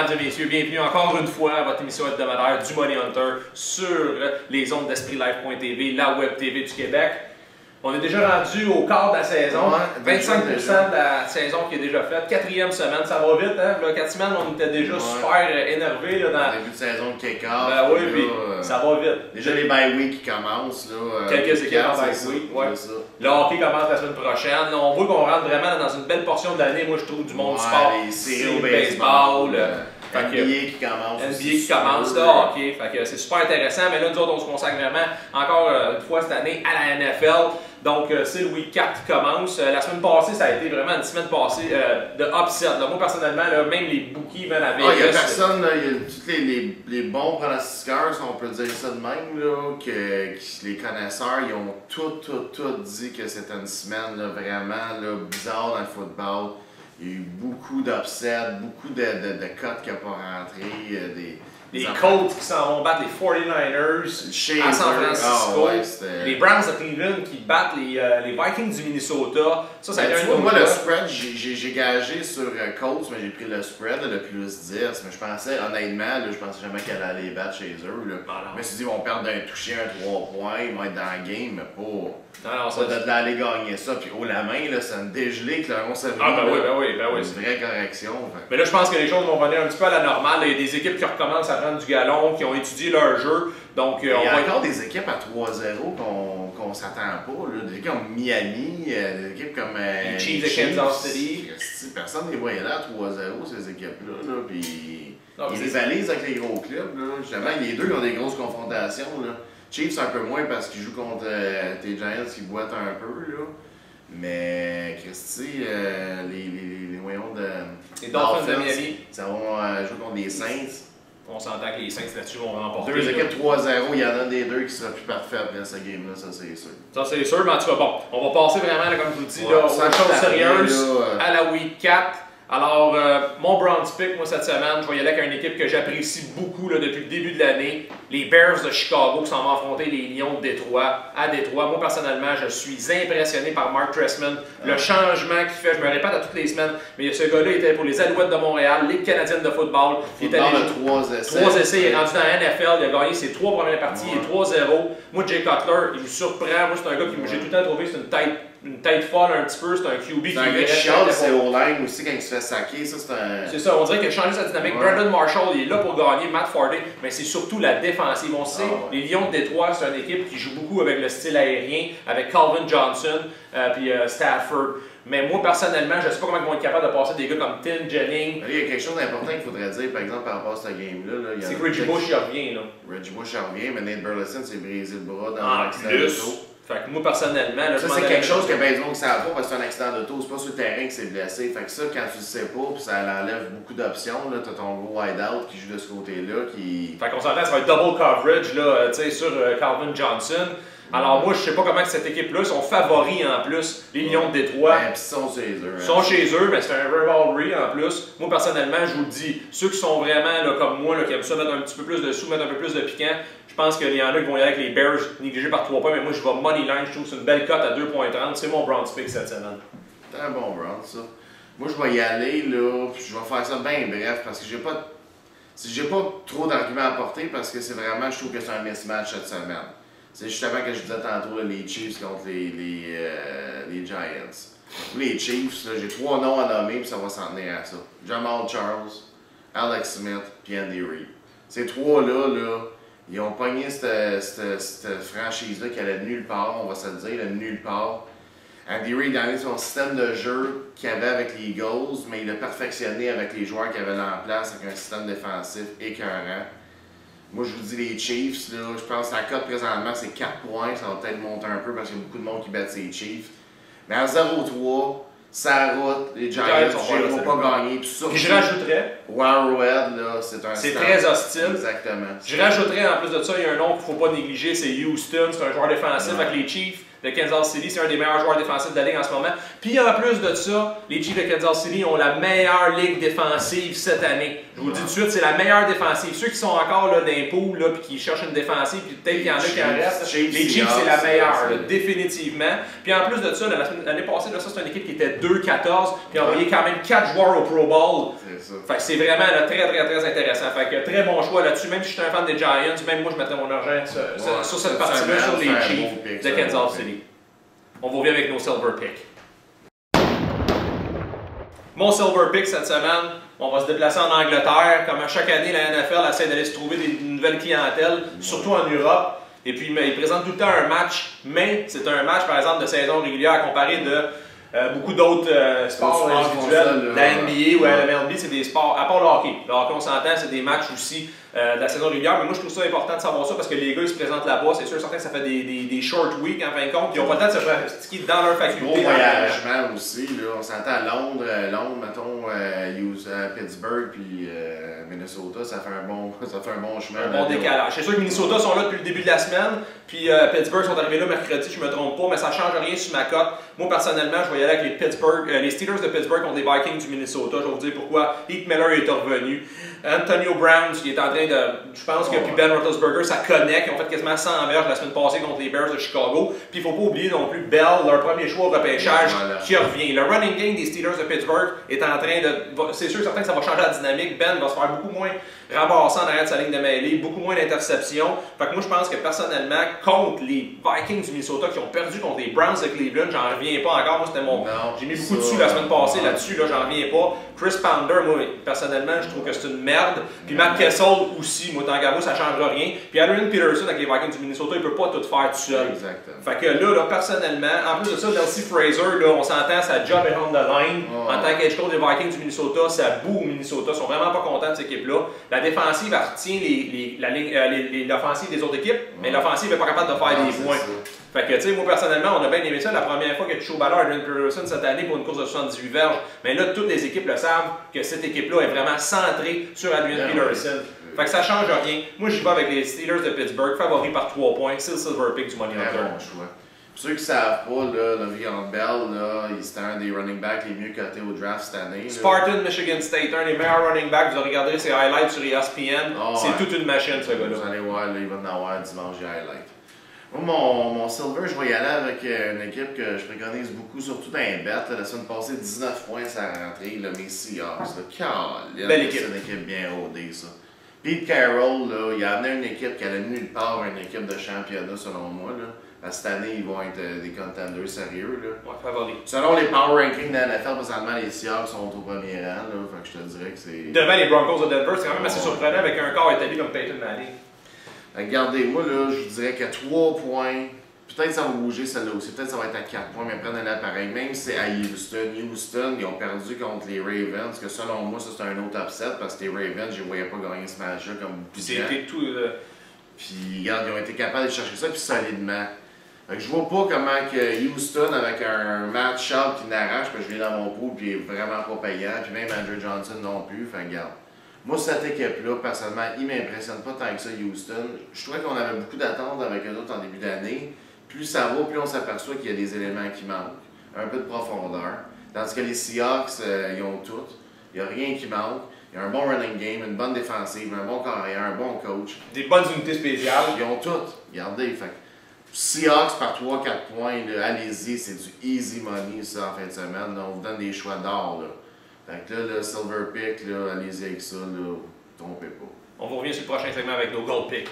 Mesdames et messieurs, bienvenue encore une fois à votre émission hebdomadaire du Money Hunter sur les ondes d'EspritLife.tv, la web TV du Québec. On est déjà rendu au quart de la saison, Ouais, 25% de la saison qui est déjà faite, quatrième semaine, ça va vite, hein? Là, 4 semaines, on était déjà super énervés. Là, dans début de saison de kick-off. Ben oui, puis ça va vite. Déjà les bye week qui commencent. Là, quelques équipes en bye week, ouais. Le hockey commence la semaine prochaine. Là, on voit qu'on rentre vraiment dans une belle portion de l'année, moi je trouve, du monde du sport. Les séries au baseball. NBA qui commence. NBA qui commence, là, hockey. Fait que c'est super intéressant, mais là, nous autres, on se consacre vraiment, encore une fois cette année, à la NFL. Donc, c'est le week 4 qui commence. La semaine passée, ça a été vraiment une semaine passée de upset. Là. Moi, personnellement, là, même les bookies, même avec. Il n'y a personne, il y a tous les bons pronostiqueurs, si on peut dire ça de même, là, que les connaisseurs, ils ont tout dit que c'était une semaine là, vraiment là, bizarre dans le football. Il y a eu beaucoup d'upsets, beaucoup de cotes qui n'ont pas rentré, les Colts qui s'en vont battre les 49ers à San Francisco. Les Browns de Cleveland qui battent les Vikings du Minnesota. Ça a été un moi, le spread, j'ai gagé sur Colts, mais j'ai pris le spread, le plus 10. Mais je pensais, honnêtement, là, je pensais jamais qu'elle allait les battre chez eux. Là. Je me suis dit, ils vont perdre d'un toucher, un 3 points, ils vont être dans le game, mais pas d'aller gagner ça. Puis haut la main, là, c'est un dégelé que le 11 février. Ah, ben oui. C'est une vraie correction. Mais là, je pense que les choses vont revenir un petit peu à la normale. Il y a des équipes qui recommencent à prendre du galon, qui ont étudié leur jeu. Donc, il y a encore des équipes à 3-0 qu'on s'attend pas. Là. Des équipes comme Miami, des équipes comme les Chiefs de Kansas City. Personne ne les voyait là à 3-0, ces équipes-là. Là. Puis, ils rivalisent avec les gros clubs. Là. Justement, les deux ont des grosses confrontations. Là. Chiefs un peu moins parce qu'ils jouent contre tes Giants qui boitent un peu. Là. Mais Christy, les moyens de. Les Dolphins de Miami. Ça va jouer contre les Saints. On s'entend que les Saints là-dessus vont remporter. Deux équipes 3-0, il y en a des deux qui sera plus parfait après ce game-là, ça c'est sûr. Ça c'est sûr, mais en tout cas, bon, on va passer vraiment, là, comme je vous dis, là, aux choses sérieuses à la week 4. Alors, mon bronze pick, moi, cette semaine, je vais y aller avec une équipe que j'apprécie beaucoup là, depuis le début de l'année. Les Bears de Chicago qui s'en vont affronter les Lions de Détroit à Détroit. Moi, personnellement, je suis impressionné par Mark Trestman. Le changement qu'il fait, je me répète à toutes les semaines, mais ce gars-là était pour les Alouettes de Montréal, Ligue canadienne de football. Il est allé 3 essais, il est rendu dans la NFL, il a gagné ses 3 premières parties, il est 3-0. Moi, Jay Cutler, il me surprend. Moi, c'est un gars qui j'ai tout le temps trouvé que c'est une tête folle un petit peu, c'est un QB qui est chiant, c'est au line aussi quand il se fait saquer, ça c'est un. C'est ça, on dirait qu'il a changé sa dynamique. Brandon Marshall, il est là pour gagner, Matt Forte, mais c'est surtout la défensive. On sait, les Lions de Détroit, c'est une équipe qui joue beaucoup avec le style aérien, avec Calvin Johnson puis Stafford. Mais moi, personnellement, je ne sais pas comment ils vont être capables de passer des gars comme Tim Jennings. Il y a quelque chose d'important qu'il faudrait dire, par exemple, par rapport à ce game-là. C'est que Reggie Bush, il revient. Là. Reggie Bush, il revient, mais Nate Burleson s'est brisé le bras dans un l'accident d'auto. Fait que moi, personnellement... Là, ça, c'est quelque chose que ben, ne savent pas parce que c'est un accident d'auto. C'est pas sur le terrain que c'est blessé. Fait que ça, quand tu le sais pas, puis ça enlève beaucoup d'options. Tu as ton gros wide-out qui joue de ce côté-là. Fait qu'on s'entend, ça va être double coverage là, sur Calvin Johnson. Alors moi, je sais pas comment cette équipe-là sont favoris en plus, les Lions de Détroit. Ben, ils sont chez eux. Ils sont chez eux, mais c'est un rivalry en plus. Moi, personnellement, je vous le dis, ceux qui sont vraiment là, comme moi, là, qui aiment ça mettre un petit peu plus de sous, mettre un peu plus de piquant, je pense qu'il y en a qui vont y aller avec les Bears négligés par 3 points, mais moi, je vais moneyline, je trouve que c'est une belle cote à 2.30. C'est mon bronze pick cette semaine. C'est un bon bronze, ça. Moi, je vais y aller, là, puis je vais faire ça bien bref, parce que j'ai pas trop d'arguments à apporter, parce que c'est vraiment, je trouve que c'est un mismatch cette semaine. C'est justement que je disais tantôt, là, les Chiefs contre les Giants. Les Chiefs, j'ai 3 noms à nommer, puis ça va s'en tenir à ça. Jamal Charles, Alex Smith, puis Andy Reid. Ces 3-là, ils ont pogné cette franchise-là qui allait nulle part, on va se le dire, nulle part. Andy Reid a donné son système de jeu qu'il avait avec les Eagles, mais il l'a perfectionné avec les joueurs qu'il avait là en place, avec un système défensif écœurant. Moi, je vous dis les Chiefs, là, je pense que la cote présentement, c'est 4 points. Ça va peut-être monter un peu parce qu'il y a beaucoup de monde qui bat ces Chiefs. Mais à 0-3, ça route, les Giants ne vont pas gagner. Puis je rajouterais. Warroad, là, c'est un c'est très hostile. Exactement. Je rajouterais, en plus de ça, il y a un nom qu'il ne faut pas négliger, c'est Houston. C'est un joueur défensif avec les Chiefs. de Kansas City. C'est un des meilleurs joueurs défensifs de la Ligue en ce moment. Puis en plus de ça, les Chiefs de Kansas City ont la meilleure ligue défensive cette année. Je vous le dis tout de suite, c'est la meilleure défensive. Ceux qui sont encore là, dans les poules, là, puis qui cherchent une défensive, puis peut-être qu'il y en a qui en restent, les Chiefs, c'est la meilleure, là, définitivement. Puis en plus de ça, l'année passée, là, ça c'est une équipe qui était 2-14, puis a envoyé quand même 4 joueurs au Pro Bowl. Fait que c'est vraiment là, très intéressant. Fait que très bon choix là-dessus. Même si je suis un fan des Giants, même moi je mettrais mon argent sur cette partie-là, sur les Chiefs de Kansas City. On va revenir avec nos silver picks. Mon silver pick cette semaine, on va se déplacer en Angleterre. Comme à chaque année, la NFL essaie d'aller se trouver des nouvelles clientèles, surtout en Europe. Et puis, il présente tout le temps un match, mais c'est un match, par exemple, de saison régulière comparé de beaucoup d'autres sports individuels, la NBA ou la MLB, c'est des sports, à part le hockey. Le hockey, on s'entend, c'est des matchs aussi de la saison régulière, mais moi je trouve ça important de savoir ça parce que les gars ils se présentent là-bas, c'est sûr certain que ça fait des short weeks en fin de compte, ils n'ont pas le temps de se pratiquer dans leur faculté. Gros voyagement aussi, là, on s'entend à Londres, mettons, Pittsburgh puis Minnesota, ça fait un bon chemin. Un bon décalage. C'est sûr que Minnesota sont là depuis le début de la semaine, puis Pittsburgh sont arrivés là mercredi, je me trompe pas, mais ça ne change rien sur ma cote. Moi personnellement, je vais y aller avec les Steelers de Pittsburgh contre les Vikings du Minnesota. Je vais vous dire pourquoi. Heath Miller est revenu. Antonio Brown, qui est en train de. Je pense que puis Ben Roethlisberger, ça connecte. Ils ont fait quasiment 100 verges la semaine passée contre les Bears de Chicago. Puis il ne faut pas oublier non plus Bell, leur premier choix au repêchage, qui revient. Le running game des Steelers de Pittsburgh est en train de. C'est sûr certain que ça va changer la dynamique. Ben va se faire beaucoup moins ramasser en arrière de sa ligne de mêlée, beaucoup moins d'interceptions. Fait que moi, je pense que personnellement, contre les Vikings du Minnesota qui ont perdu contre les Browns de Cleveland, j'en reviens pas encore. Moi, c'était mon. J'ai mis beaucoup dessus la semaine passée là-dessus, là, j'en reviens pas. Chris Pounder, moi, personnellement, je trouve que c'est une merde. Puis Matt Kessel aussi, moi, tant qu'à moi, ça changera rien. Puis Adrian Peterson avec les Vikings du Minnesota, il peut pas tout faire tout seul. Exactement. Fait que là, personnellement, en plus de ça, Nelsie Fraser, là, on s'entend, sa job est on the line. En tant qu'edge coach des Vikings du Minnesota, ça boue au Minnesota. Ils sont vraiment pas contents de cette équipe-là. La défensive, elle retient l'offensive des autres équipes, mais l'offensive n'est pas capable de faire des points. Fait que, tu sais, moi personnellement, on a bien aimé ça la première fois qu'il a touché au ballon à Adrian Peterson cette année pour une course de 78 verges. Mais là, toutes les équipes le savent que cette équipe-là est vraiment centrée sur Adrian Peterson. Fait que ça change rien. Moi, j'y vais avec les Steelers de Pittsburgh, favoris par 3 points. C'est le silver pick du Money Hunter. Bon choix. Pour ceux qui ne savent pas, Le'Veon Bell, c'était un des running backs les mieux cotés au draft cette année. Spartan, Michigan State, un des meilleurs running backs. Vous regardez ses highlights sur ESPN. C'est toute une machine, ce gars-là. Vous allez voir, là, il va en avoir dimanche les highlights. Moi, mon silver, je vais y aller avec une équipe que je préconise beaucoup, surtout dans les bêtes. La semaine passée, 19 points à la rentrée, mes Seahawks. Belle équipe. C'est une équipe bien rodée, ça. Pete Carroll, là, il a amené une équipe qui allait nulle part, une équipe de championnat, selon moi. Là. Cette année, ils vont être des contenders sérieux. Là. Ouais, favoris. Selon les power rankings de la NFL, présentement, les Seahawks sont au premier rang. Là, fait que je te dirais que c'est. Devant les Broncos de Denver, c'est quand même assez surprenant avec un corps établi comme Peyton Manning. Regardez, moi, là, je dirais qu'à 3 points, peut-être ça va bouger celle-là aussi, peut-être ça va être à 4 points, mais prenez-la pareil. Même si c'est à Houston. Houston, ils ont perdu contre les Ravens, que selon moi, ça c'est un autre upset, parce que les Ravens, je ne voyais pas gagner ce match-là comme C'était tout. Puis, regarde, ils ont été capables de chercher ça, puis solidement. Fait que je vois pas comment que Houston, avec un match-up qui n'arrache, parce que je viens dans mon pool, puis il est vraiment pas payant, puis même Andrew Johnson non plus, fait que regarde. Moi, cette équipe-là, personnellement, il ne m'impressionne pas tant que ça, Houston. Je trouvais qu'on avait beaucoup d'attentes avec eux autres en début d'année. Plus ça va, plus on s'aperçoit qu'il y a des éléments qui manquent. Un peu de profondeur. Tandis que les Seahawks, ils ont tout. Il n'y a rien qui manque. Il y a un bon running game, une bonne défensive, un bon carrière, un bon coach. Des bonnes unités spéciales. Ils ont tout. Regardez, fait Seahawks par 3-4 points, allez-y, c'est du easy money ça en fin de semaine. Là, on vous donne des choix d'or. Fait que là, le silver pick, là, allez-y avec ça, là, trompez pas. On va revenir sur le prochain segment avec nos gold picks.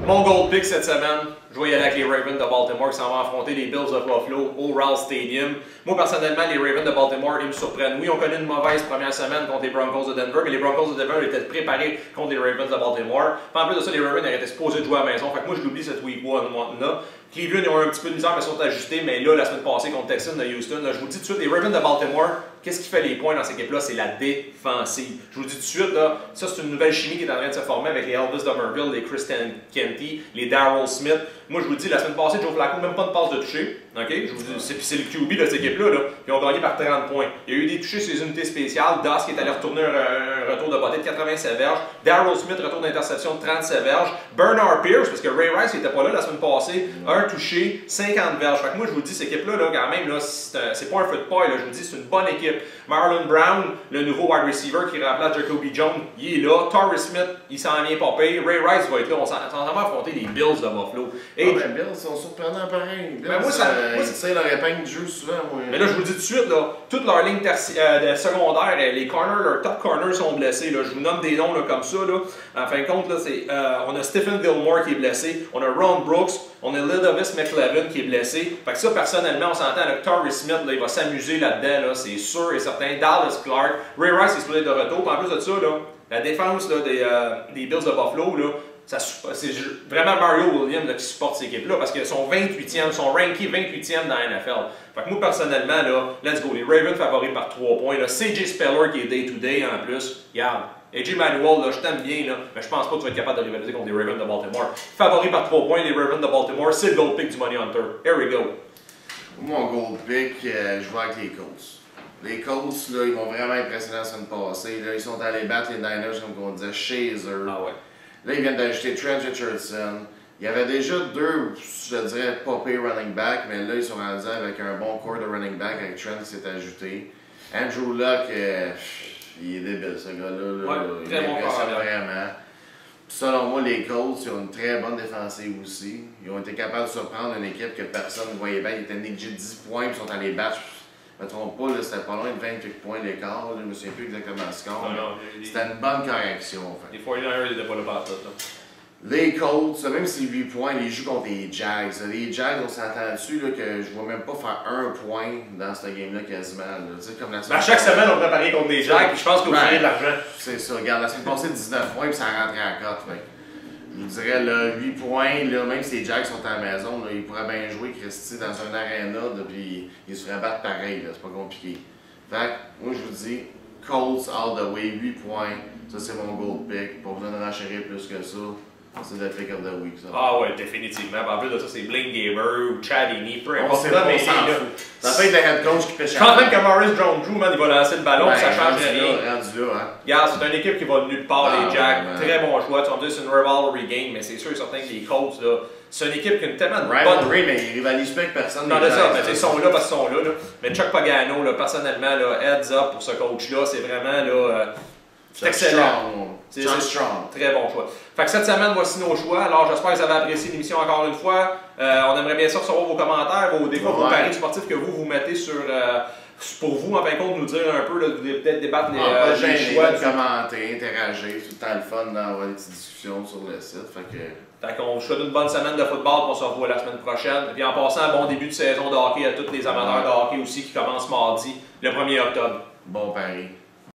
Mon gold pick cette semaine, je vais y aller avec les Ravens de Baltimore qui s'en vont affronter les Bills de Buffalo au Ralph Stadium. Moi, personnellement, les Ravens de Baltimore, ils me surprennent. Oui, on connaît une mauvaise première semaine contre les Broncos de Denver, mais les Broncos de Denver étaient préparés contre les Ravens de Baltimore. Puis en plus de ça, les Ravens étaient supposés de jouer à la maison. Fait que moi, je l'oublie cette week 1-là. Cleveland, ils ont un petit peu de misère, mais sont ajustés. Mais là, la semaine passée contre Texans de Houston, là, je vous dis tout de suite, les Ravens de Baltimore, qu'est-ce qui fait les points dans cette équipe-là? C'est la défensive. Je vous le dis tout de suite, là, ça c'est une nouvelle chimie qui est en train de se former avec les Elvis Dumerville, les Kristen Kenty, les Darryl Smith. Moi, je vous le dis, la semaine passée, Joe Flacco, même pas de passe de toucher. OK? Je vous dis, c'est le QB de cette équipe-là. Là. Ils ont gagné par 30 points. Il y a eu des touchés sur les unités spéciales. Das qui est allé retourner un retour de bâté de 87 verges. Darryl Smith, retour d'interception de 37 verges. Bernard Pierce, parce que Ray Rice n'était pas là la semaine passée, un touché, 50 verges. Fait que moi, je vous dis, cette équipe-là, là, quand même, là, c'est pas un feu de paille. Là. Je vous dis, c'est une bonne équipe. Marlon Brown, le nouveau wide receiver qui remplace Jacoby Jones, il est là. Torrey Smith, il s'en vient pas payer. Ray Rice va être là. On s'en va affronter les Bills de Buffalo. Et les Bills sont surprenants pareil. Bills, ils tirent leur épingle du jeu souvent. Mais là, je vous le dis tout de suite, là, toute leur ligne de secondaire, les corners, leurs top corners sont blessés. Là. Je vous nomme des noms là, comme ça. Là. En fin de compte, là, on a Stephen Gilmore qui est blessé, on a Ron Brooks, on a Lidovis McLevin qui est blessé. Fait que ça, personnellement, on s'entend avec Torrey Smith, là, il va s'amuser là-dedans, là, c'est sûr et certain. Dallas Clark, Ray Rice est supposé être de retour. En plus de ça, là, la défense là, des Bills de Buffalo, là, c'est vraiment Mario Williams là, qui supporte cette équipe-là parce qu'ils sont 28e, sont rankés 28e dans la NFL. Fait que moi, personnellement, là, let's go. Les Ravens favoris par 3 points. CJ Speller qui est day-to-day en plus. Regarde. AJ Manuel, là, je t'aime bien, là, mais je pense pas que tu vas être capable de rivaliser contre les Ravens de Baltimore. Favori par 3 points, les Ravens de Baltimore, c'est le gold pick du Money Hunter. Here we go. Mon gold pick, je vais avec les Colts. Les Colts, là, ils m'ont vraiment impressionné la semaine passée. Là, ils sont allés battre les Niners, comme on disait, chez eux. Ah ouais. Là, ils viennent d'ajouter Trent Richardson. Il y avait déjà 2, je dirais, pas pire running back, mais là, ils sont rendus avec un bon corps de running back avec Trent qui s'est ajouté. Andrew Luck, il est débile, ce gars-là. Ouais, il très bon m'impressionne vraiment. Selon moi, les Colts, ils ont une très bonne défensive aussi. Ils ont été capables de surprendre une équipe que personne ne voyait bien. Ils étaient négligés 10 points, ils sont allés battre. Je ne me trompe pas, c'était pas loin de 28 points d'écart. Je ne me souviens plus exactement ce score. C'était une bonne correction. En fait. Les 49ers n'étaient pas là par tout. Les Colts, même si 8 points, ils jouent contre les Jags. Les Jags, on s'entend dessus là, que je ne vois même pas faire 1 point dans ce game-là quasiment. Là. Comme la chaque semaine, on préparait contre des Jags, puis je pense qu'on ferait de l'argent. C'est ça. Regarde, la semaine passée, 19 points, puis ça rentrait à 4. Je vous dirais, là, 8 points, là, même si les Jags sont à la maison, là, ils pourraient bien jouer Christy dans un aréna, puis ils se feraient battre pareil. C'est pas compliqué. Fait que, moi, je vous dis, Colts all the way, 8 points. Ça, c'est mon gold pick. Pas besoin de renchérir plus que ça. C'est le pick of the week, ça. Ah ouais, définitivement. En plus de ça, c'est Blaine Gamer ou Chad Henne, peu importe. Ça peut être le head coach qui fait changer. Quand même que Maurice Jones-Drew, man, il va lancer le ballon, ça change rien. Regarde, c'est une équipe qui va nulle part, les Jacks. Très bon choix. Tu vas me dire c'est une rivalry game, mais c'est sûr et certain que les Colts, là, c'est une équipe qui a tellement de rivalry, mais ils rivalisent pas avec personne. Non, c'est ça, mais ils sont là parce qu'ils sont là. Mais Chuck Pagano, là, personnellement, là, heads up pour ce coach-là, c'est vraiment là. C'est excellent. C'est strong. Très bon choix. Fait que cette semaine, voici nos choix. Alors, j'espère que vous avez apprécié l'émission encore une fois. On aimerait bien ça recevoir vos commentaires, des fois, vos paris sportifs que vous mettez sur. Pour vous, en fin de compte, nous dire un peu, là, peut-être débattre les choix. Commenter, interagir, c'est tout le temps le fun d'avoir des petites discussions sur le site. Fait qu'on vous souhaite une bonne semaine de football, on se revoit la semaine prochaine. Et puis en passant, bon début de saison de hockey à tous les amateurs de hockey aussi qui commencent mardi, le 1er octobre. Bon pari.